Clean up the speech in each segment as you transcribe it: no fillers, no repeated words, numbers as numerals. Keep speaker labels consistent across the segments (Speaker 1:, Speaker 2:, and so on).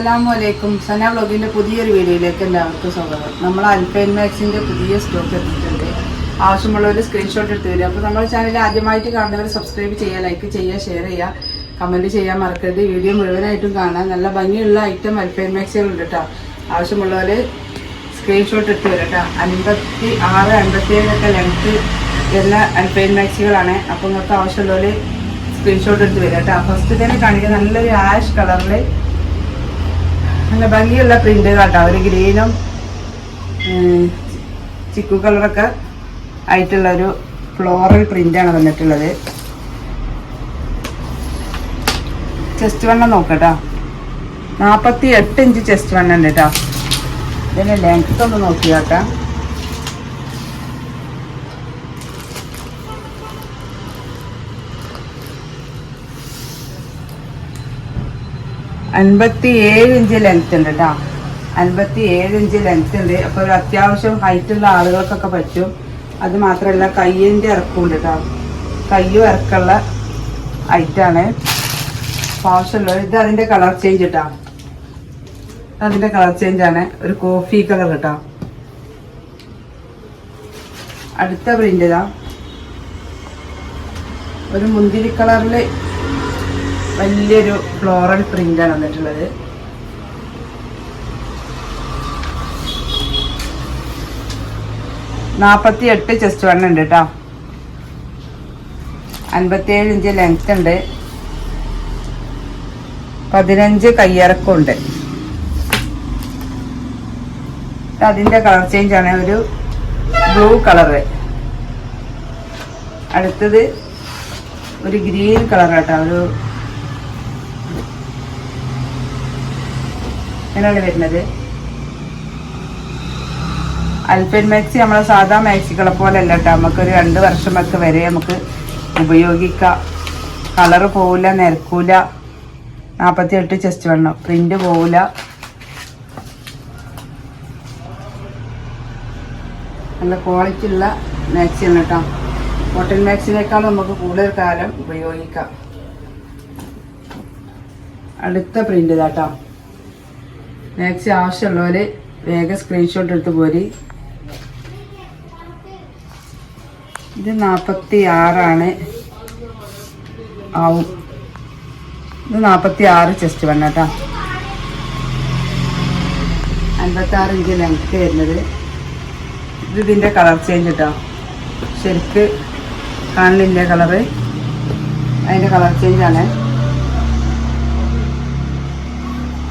Speaker 1: അസ്സലാമലൈക്കും. സന വ്ളോഗിൻ്റെ പുതിയൊരു വീഡിയോയിലേക്ക് എല്ലാവർക്കും സ്വാഗതം. നമ്മൾ അൽഫൈൻ മാക്സിൻ്റെ പുതിയ സ്റ്റോക്ക് എത്തിയിട്ടുണ്ട്. ആവശ്യമുള്ളവർ സ്ക്രീൻഷോട്ട് എടുത്ത് തരിക. അപ്പോൾ നമ്മുടെ ചാനൽ ആദ്യമായിട്ട് കാണുന്നവർ സബ്സ്ക്രൈബ് ചെയ്യുക, ലൈക്ക് ചെയ്യുക, ഷെയർ ചെയ്യുക, കമൻറ്റ് ചെയ്യാൻ മറക്കരുത്. വീഡിയോ മുഴുവനായിട്ടും കാണാൻ നല്ല ഭംഗിയുള്ള ഐറ്റം അൽഫൈൻ മാക്സികളുണ്ട് കേട്ടോ. ആവശ്യമുള്ളവർ സ്ക്രീൻഷോട്ട് എടുത്ത് വരിക കേട്ടോ. 56, 57 ലെങ്ത്ത് വരുന്ന അൽഫൈൻ മാക്സികളാണ്. അപ്പോൾ നിങ്ങൾക്ക് ആവശ്യമുള്ളവർ സ്ക്രീൻഷോട്ട് എടുത്ത് വരിക കേട്ടോ. ഫസ്റ്റ് തന്നെ കാണിക്കുക നല്ലൊരു ആഷ് കളറിൽ നല്ല ഭംഗിയുള്ള പ്രിന്റ് കേട്ടോ. ഒരു ഗ്രീനും ചിക്കു കളറൊക്കെ ആയിട്ടുള്ള ഒരു ഫ്ലോറൽ പ്രിന്റാണ് വന്നിട്ടുള്ളത്. ചെസ്റ്റ് വണ്ണം നോക്കട്ടോ, 48 ഇഞ്ച് ചെസ്റ്റ് വണ്ണം ഉണ്ട് കേട്ടോ. ഇതിൻ്റെ ലെങ്ത് ഒന്ന് നോക്കിയാക്കാം. $57 ഇഞ്ച് ലെങ്ത് ഉണ്ട് കേട്ടോ. 57 ഇഞ്ച് ലെങ്ത് ഉണ്ട്. അപ്പോൾ ഒരു അത്യാവശ്യം ഹൈറ്റുള്ള ആളുകൾക്കൊക്കെ പറ്റും. അത് മാത്രമല്ല കയ്യിൻ്റെ ഇറക്കമുണ്ട് കേട്ടോ. കയ്യും ഇറക്കമുള്ള ഐറ്റാണ്. ആവശ്യമുള്ളത് ഇത് അതിൻ്റെ കളർ ചേഞ്ച് കേട്ടോ. അതിൻ്റെ കളർ ചേഞ്ചാണ്, ഒരു കോഫി കളർ കേട്ടോ. അടുത്ത പ്രിന്റ് ഇതാ ഒരു മുന്തിരി കളറിൽ വലിയൊരു ഫ്ലോറൽ പ്രിന്റാണ് വന്നിട്ടുള്ളത്. $48 ചെസ്റ്റ് വണ്ണം ഉണ്ട് കേട്ടോ. 57 ഇഞ്ച് ലെങ്ത് ഉണ്ട്. 15 കയ്യിറക്കമുണ്ട്. അതിൻ്റെ കളർ ചേഞ്ച് ആണ്, ഒരു ബ്ലൂ കളറ്. അടുത്തത് ഒരു ഗ്രീൻ കളർ കേട്ടോ. ഒരു അങ്ങനെയാണ് വരുന്നത്. അൽഫൈൻ മാക്സി നമ്മളെ സാധാ മാക്സികളെ പോലെ അല്ല കേട്ടോ. നമുക്കൊരു 2 വർഷമൊക്കെ വരെ നമുക്ക് ഉപയോഗിക്കാം. കളറ് പോവില്ല, നിരക്കൂല. 48 ചെസ്റ്റ് വണ്ണം, പ്രിന്റ് പോവില്ല. നല്ല ക്വാളിറ്റി ഉള്ള മാക്സിയാണ് കേട്ടോ. കോട്ടൺ മാക്സിനേക്കാളും നമുക്ക് കൂടുതൽ കാലം ഉപയോഗിക്കാം. അടുത്ത പ്രിന്റ് ഇതാട്ടോ. മാക്സി ആവശ്യമുള്ളവര് വേഗം സ്ക്രീൻഷോട്ട് എടുത്ത് പോരി. ഇത് 46 ആവും. ഇത് 46 ചെസ്റ്റ് വണ്ണം കേട്ടോ. 56 ഇഞ്ച് ലെങ്ത് വരുന്നത്. ഇത് ഇതിൻ്റെ കളർ ചേഞ്ച് കേട്ടോ. ശരിക്ക് കാണില്ല കളറ്, അതിൻ്റെ കളർ ചേഞ്ചാണ്.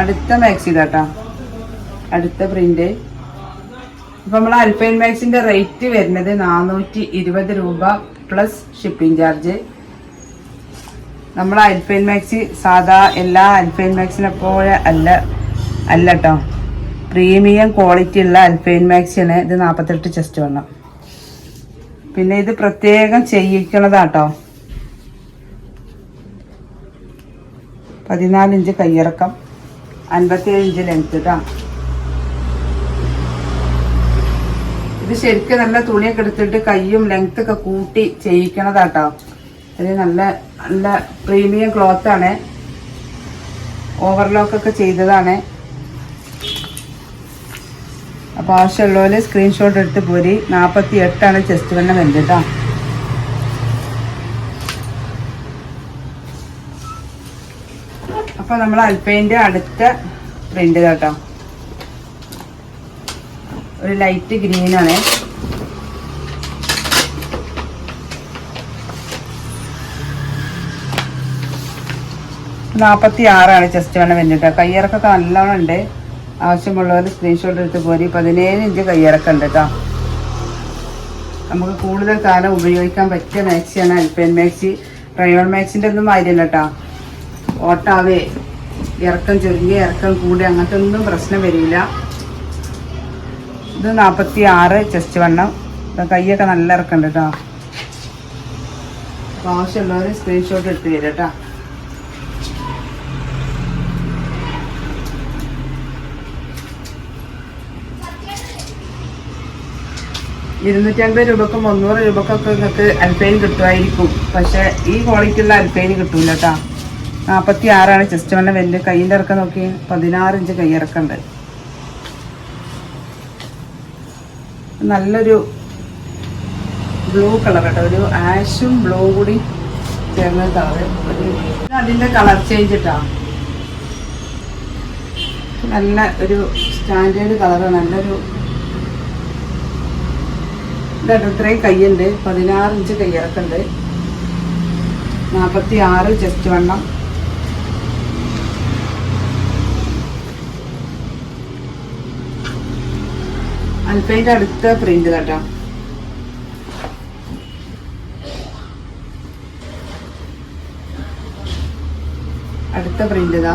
Speaker 1: അടുത്ത മാക്സി കേട്ടോ. അടുത്ത പ്രിന്റ്. ഇപ്പം നമ്മൾ അൽഫൈൻ മാക്സിൻ്റെ റേറ്റ് വരുന്നത് 420 രൂപ പ്ലസ് ഷിപ്പിംഗ് ചാർജ്. നമ്മൾ അൽഫൈൻ മാക്സി സാധാ എല്ലാ അൽഫൈൻ മാക്സിനെ പോലെ അല്ല കേട്ടോ. പ്രീമിയം ക്വാളിറ്റി ഉള്ള അൽഫൈൻ മാക്സിയാണ്. ഇത് 48 ചെസ്റ്റ് വണ്ണം. പിന്നെ ഇത് പ്രത്യേകം ചെയ്യിക്കണതാട്ടോ. 14 ഇഞ്ച് കയ്യിറക്കം, 57 ഇഞ്ച് ലെങ്ത് കേട്ടോ. ഇത് ശരിക്കും നല്ല തുണിയൊക്കെ എടുത്തിട്ട് കയ്യും ലെങ്ത്തൊക്കെ കൂട്ടി ചെയ്യിക്കണതാട്ടോ. ഇത് നല്ല നല്ല പ്രീമിയം ക്ലോത്താണ്. ഓവർലോക്കൊക്കെ ചെയ്തതാണ്. അപ്പോൾ ആവശ്യമുള്ളവർ സ്ക്രീൻഷോട്ട് എടുത്ത് പോരി. 48 ചെസ്റ്റ് വണ്ണം വരുന്നത് കേട്ടോ. അപ്പോൾ നമ്മൾ അൽഫൈൻ്റെ അടുത്ത പ്രിന്റ് കേട്ടോ. ഒരു ലൈറ്റ് ഗ്രീനാണ്. $46 ചെസ്റ്റ് വണ്ണം വരുന്നത് കേട്ടോ. കയ്യിറക്കൊക്കെ നല്ലോണം ഉണ്ട്. ആവശ്യമുള്ളവർ സ്ക്രീൻഷോട്ട് എടുത്ത് പോരി. 17 ഇഞ്ച് കയ്യിറക്കം ഉണ്ട് കേട്ടോ. നമുക്ക് കൂടുതൽ കാലം ഉപയോഗിക്കാൻ പറ്റിയ മാക്സിയാണ് അൽഫൈൻ മാക്സി. റയോൺ മാക്സിൻ്റെ ഒന്നും മാതിരിയല്ല കേട്ടോ. ഓട്ടാവേ ഇറക്കം ചെറിയ ഇറക്കം കൂടി അങ്ങനത്തെ ഒന്നും പ്രശ്നം വരില്ല. ഇത് 46 ചെസ്റ്റ് വണ്ണം. കൈയൊക്കെ നല്ല ഇറക്കുന്നുണ്ട് കേട്ടോ. അപ്പോൾ ആവശ്യമുള്ളവർ സ്ക്രീൻഷോട്ട് എടുത്ത് തരാം കേട്ടോ. $250 രൂപക്കും 300 രൂപക്കൊക്കെ നിങ്ങൾക്ക് അൽഫൈൻ കിട്ടുമായിരിക്കും. പക്ഷെ ഈ ക്വാളിറ്റി ഉള്ള അൽഫൈൻ കിട്ടൂല കേട്ടോ. 46 ചെസ്റ്റ് വണ്ണം വരുന്നത്. കൈയിൻ്റെ ഇറക്കം നോക്കി 16 ഇഞ്ച് കൈയിറക്കുണ്ട്. നല്ലൊരു ബ്ലൂ കളർ കേട്ടോ, ഒരു ആഷും ബ്ലൂ കൂടി ചേർന്ന കളർ. അതിൻ്റെ കളർ ചേഞ്ച് ഇട്ടാ നല്ല ഒരു സ്റ്റാൻഡേർഡ് കളറാണ്. നല്ലൊരു ഇതായിട്ട് ഇത്രയും കയ്യുണ്ട്. 16 ഇഞ്ച് കയ്യിറക്കുണ്ട്. 46 ചെസ്റ്റ് വണ്ണം. അൽഫൈൻ്റെ അടുത്ത പ്രിന്റ് കേട്ടോ. അടുത്ത പ്രിന്റ് ഇതാ.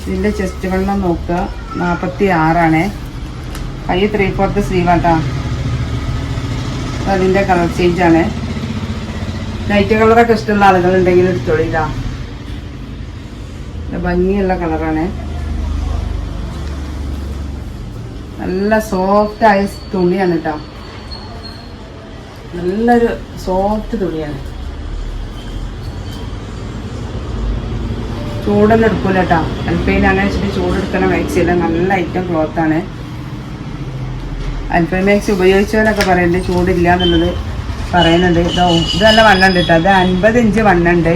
Speaker 1: ഇതിന്റെ ചെസ്റ്റ് വെള്ളം നോക്കുക 46. കൈ 3/4 സ്ലീവ് ആട്ടാ. അതിന്റെ കളർ ചേഞ്ച് ആണ്. ലൈറ്റ് കളറൊക്കെ ഇഷ്ടമുള്ള ആളുകളുണ്ടെങ്കിൽ എടുത്തോളില്ല. ഭംഗിയുള്ള കളറാണ്. നല്ല സോഫ്റ്റ് ആയ തുണിയാണ് കേട്ടോ. നല്ലൊരു സോഫ്റ്റ് തുണിയാണ്. ചൂടൊന്നും എടുക്കൂല കേട്ടോ. അൽഫൈൻ അങ്ങനെ വെച്ചിട്ട് ചൂടെടുക്കണ മാക്സില്ല. നല്ല ഐറ്റം ക്ലോത്താണ്. അൽഫൈൻ മാക്സി ഉപയോഗിച്ചവരൊക്കെ പറയുന്നുണ്ട് ചൂടില്ല എന്നുള്ളത് പറയുന്നുണ്ട്. ഇത് നല്ല വണ്ണുണ്ട് കേട്ടോ. അത് 50 ഇഞ്ച് വണ്ണുണ്ട്.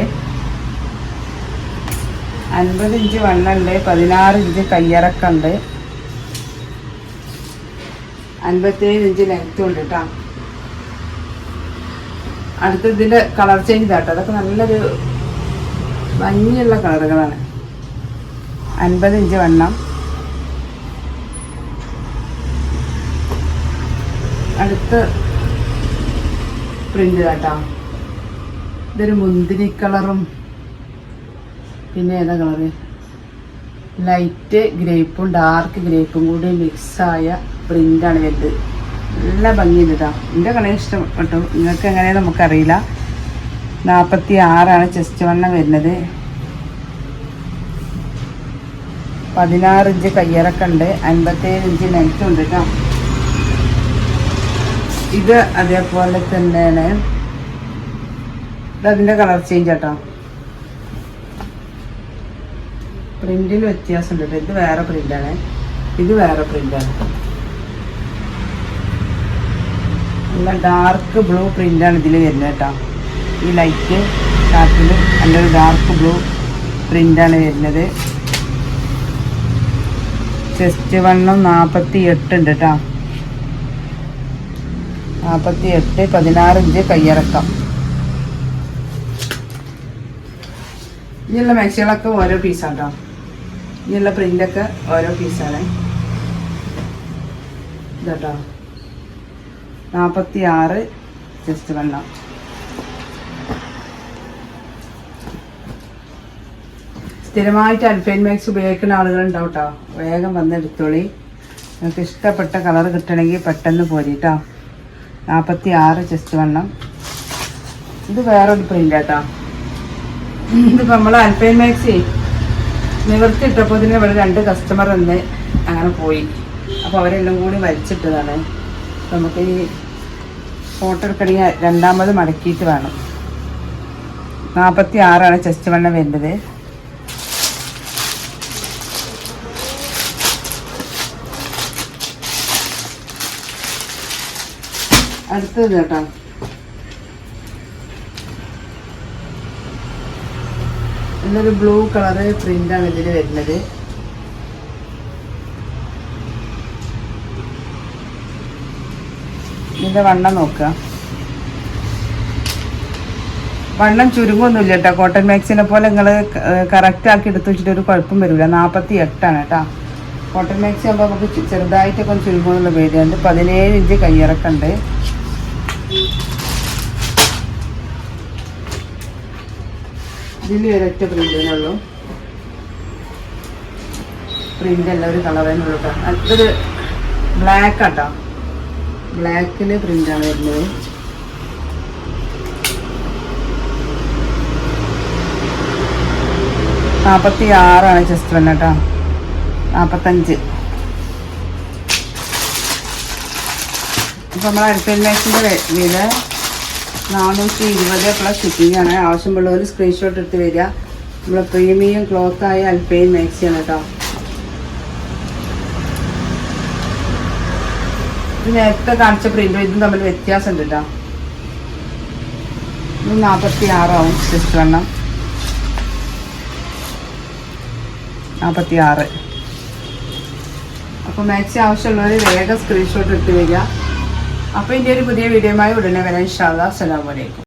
Speaker 1: 50 ഇഞ്ച് വണ്ണുണ്ട്. 16 ഇഞ്ച് കയ്യിറക്കുണ്ട്. 57 ഇഞ്ച് ലെങ്ത്തും ഉണ്ട് കേട്ടോ. അടുത്ത ഇതിൻ്റെ കളർ ചേഞ്ച് കേട്ടോ. അതൊക്കെ നല്ലൊരു ഭംഗിയുള്ള കളറുകളാണ്. 50 ഇഞ്ച് വണ്ണം. അടുത്ത പ്രിന്റ് കേട്ടോ. ഇതൊരു മുന്തിരി കളറും പിന്നെ ഏതാ കളറ്, ലൈറ്റ് ഗ്രേപ്പും ഡാർക്ക് ഗ്രേപ്പും കൂടി മിക്സായ പ്രിൻ്റാണ് വരുന്നത്. നല്ല ഭംഗിയുണ്ട് കേട്ടോ. എൻ്റെ കളർ ഇഷ്ടപ്പെട്ടു. നിങ്ങൾക്ക് എങ്ങനെയാണെന്ന് നമുക്കറിയില്ല. 46 ചെസ്റ്റ് വണ്ണം വരുന്നത്. 16 ഇഞ്ച് കയ്യിറക്കുണ്ട്. 57 ഇഞ്ച് ലെങ്ത്തും ഉണ്ട് കേട്ടോ. ഇത് അതേപോലെ തന്നെയാണ്. ഇതതിൻ്റെ കളർ ചേഞ്ച് കേട്ടോ. പ്രിന്റിൽ വ്യത്യാസമുണ്ട് കേട്ടോ. ഇത് വേറെ പ്രിന്റാണ്, ഇത് വേറെ പ്രിന്റാണ്. നല്ല ഡാർക്ക് ബ്ലൂ പ്രിന്റാണ് ഇതിൽ വരുന്നത് കേട്ടോ. ഈ ലൈറ്റ് ഷാർട്ടിൽ നല്ലൊരു ഡാർക്ക് ബ്ലൂ പ്രിന്റാണ് വരുന്നത്. ചെസ്റ്റ് വണ്ണം 48 ഉണ്ട് കേട്ടോ. 48, 16 ഇഞ്ച് കയ്യിറക്കാം. ഇനിയുള്ള മാക്സികളൊക്കെ ഓരോ പീസാണ് കേട്ടോ. ഇനിയുള്ള പ്രിൻ്റൊക്കെ ഓരോ പീസാണ് ഇതാട്ടോ. 46 ചെസ്റ്റ് വണ്ണം. സ്ഥിരമായിട്ട് അൽഫൈൻ മാക്സ് ഉപയോഗിക്കുന്ന ആളുകളുണ്ടാവും കേട്ടോ. വേഗം വന്നെടുത്തോളി. നിങ്ങൾക്ക് ഇഷ്ടപ്പെട്ട കളർ കിട്ടണമെങ്കിൽ പെട്ടെന്ന് പോരിട്ടോ. 46 ചെസ്റ്റ് വണ്ണം. ഇത് വേറൊരു പ്രിൻ്റ് കേട്ടോ. ഇതിപ്പോൾ നമ്മൾ അൽഫൈൻ മാക്സി നിവർത്തിയിട്ടപ്പോൾ ഇതിന് ഇവിടെ 2 കസ്റ്റമർ എന്ന് അങ്ങനെ പോയി. അപ്പോൾ അവരെല്ലാം കൂടി വലിച്ചിട്ടതാണ്. നമുക്ക് ഈ ഫോട്ടോ എടുക്കണമെങ്കിൽ രണ്ടാമത് മടക്കിയിട്ട് വേണം. 46 ചെസ്റ്റ് വണ്ണം വരുന്നത്. അടുത്തത് കേട്ടോ. ഇതൊരു ബ്ലൂ കളറ് പ്രിന്റാണ് ഇതിൽ വരുന്നത്. ഇതിൻ്റെ വണ്ണം നോക്കുക. വണ്ണം ചുരുങ്ങൊന്നുമില്ല കേട്ടോ. കോട്ടൺ മാക്സിനെ പോലെ നിങ്ങൾ കറക്റ്റ് ആക്കി എടുത്ത് വെച്ചിട്ട് ഒരു കുഴപ്പം വരില്ല. 48 കേട്ടോ. കോട്ടൺ മാക്സി ആകുമ്പോൾ നമുക്ക് ചെറുതായിട്ടൊക്കെ ഒന്ന് ചുരുങ്ങുന്നുള്ള പേടിയുണ്ട്. 17 ഇഞ്ച് കയ്യിറക്കുണ്ട്. ഇതിൽ ഒരൊറ്റ പ്രിന്റിനുള്ളൂ. പ്രിന്റ് എല്ലാം ഒരു കളറിനുള്ളൂ കേട്ടോ. അടുത്തൊരു ബ്ലാക്ക് കേട്ടോ. ബ്ലാക്കില് പ്രിന്റാണ് വരുന്നത്. $46 ചെസ്റ്റ് വണ്ണം കേട്ടോ. 45 അപ്പോൾ നമ്മൾ അൽഫൈൻ മാക്സിൻ്റെ വില 420 പ്ലസ് ഷിപ്പിംഗ് ആണ്. ആവശ്യമുള്ളവർ സ്ക്രീൻഷോട്ട് എടുത്ത് വരിക. നമ്മൾ പ്രീമിയം ക്ലോത്തായ അൽഫൈൻ മാക്സിയാണ് കേട്ടോ. ഇത് നേരത്തെ കാണിച്ച പ്രിന്റും ഇതും തമ്മിൽ വ്യത്യാസമുണ്ട് കേട്ടോ. ഇത് 46 ആവും സിസ്റ്റർ എണ്ണം, 46. അപ്പോൾ മാക്സി ആവശ്യമുള്ളവർ വേഗം സ്ക്രീൻഷോട്ട് എടുത്ത് വരിക. അപ്പോൾ ഇതിൻ്റെ ഒരു പുതിയ വീഡിയോയുമായി ഉടനെ വരാൻ ഇൻഷാ അല്ലാഹ്. അസ്സലാമു അലൈക്കും.